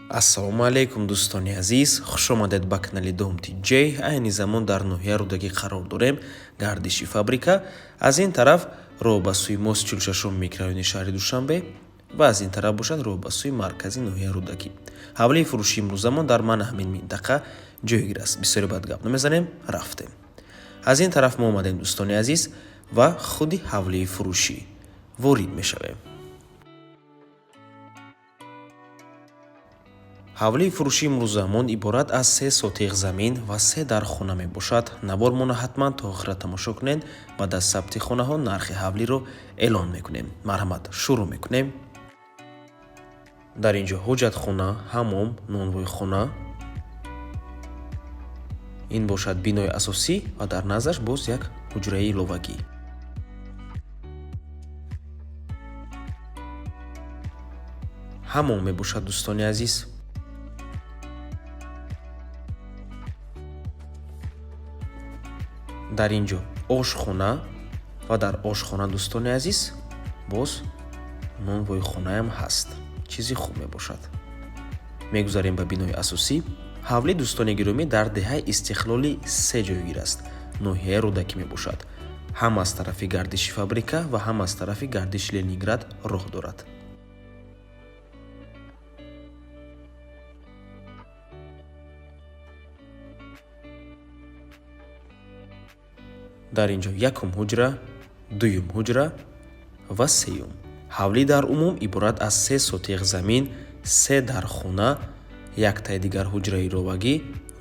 ассалому алейкум дӯстони азиз, хушомадед ба канали Domti J. айни замон дар ноҳияи Рудагӣ қарор дорем. Гардиши фабрика аз ин тараф роҳ ба сӯи мост 46 микрорайони шаҳри Душанбе ва аз ин тараф бошад роҳ ба сӯи маркази ноҳияи Рудагӣ. ҳавлии фурӯши имрӯзамон дар ман ҳамин минтақа ҷойгир аст. Бисёре бад гап намезанем, рафтем. аз ин тараф мо омадем дӯстони азиз ва худи ҳавлии фурӯшӣ ворид мешавем. ҳавлии фурӯши имрӯзамон иборат аз 3 сотиқ замин ва 3 дар хона мебошад. набор ҳатман то охира тамошо кунед. баъд аз сабти хонаҳо нархи ҳавлиро эълон мекунем. марҳамат, шурӯъ мекунем. дар инҷо ҳоҷатхона, ҳаммом, нонвойхона. ин бошад бинои асосӣ ва дар наздаш боз як ҳуҷраи иловагӣ. ҳаммом мебошад дӯстони азиз. дар инҷо ошхона ва дар ошхона дӯстони азиз боз нонвойхонаам ҳаст. чизи хуб мебошад. мегузарем ба бинои асосӣ. ҳавлӣ дӯстони гиромӣ дар деҳаи истиқлолӣ 3 ҷойгир аст. ноҳияи Рудакӣ мебошад. ҳам аз тарафи гардиши фабрика ва ҳам аз тарафи гардиши Ленинград роҳ дорад. дар инҷо якум ҳуҷра, дуюм ҳуҷра ва сеюм. ҳавлӣ дар умум иборат аз 3 сотиқ замин, 3 дар хона, яктаи дигар ҳуҷраи иловагӣ,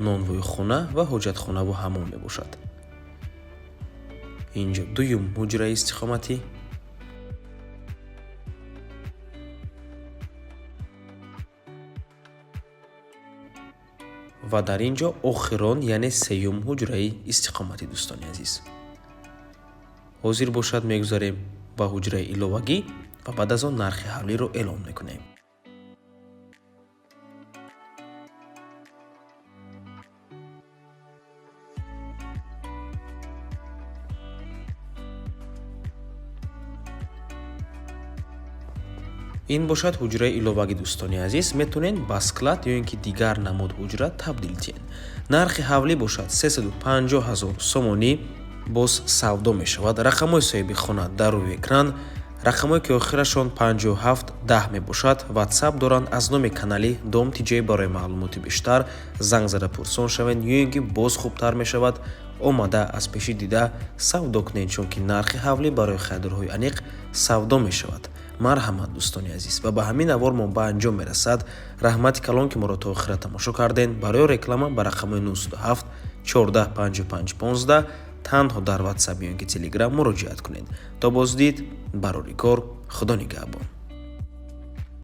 нонвойхона ва ҳоҷатхонаву ҳаммом мебошад. инҷо дуюм ҳуҷраи истиқоматӣ. ва дар инҷо охирон яъне сеюм ҳуҷраи истиқоматӣ дӯстони азиз. ҳозир бошад мегузарем ба ҳуҷраи иловагӣ ва баъд аз он нархи ҳавлиро эълон мекунем. ин бошад ҳуҷраи иловагӣ дӯстони азиз. метавонед ба склад ё ин ки дигар намуд ҳуҷра табдил диҳед. нархи ҳавлӣ бошад 350 000 сомонӣ. боз савдо мешавад. рақамҳои соҳиби хона дар рӯи экран. рақамҳое ки охирашон 5710 мебошад. ватсап доранд. аз номи канали Domti J барои маълумоти бештар занг зада пурсон шавед ё ин ки боз хубтар мешавад. омада аз пеши дида савдо кунед, чунки нархи ҳавлӣ барои харидорҳои аниқ савдо мешавад. марҳамат дӯстони азиз, ва ба ҳамин аввор мо ба анҷом мерасад. раҳмати калон ки моро то охира тамошо кардем. барои реклама ба рақамҳои 97 14 55 15 танҳо дар ватсап ё ин ки телеграм муроҷиат кунед. то боздид барори кор. худо нигаҳбон.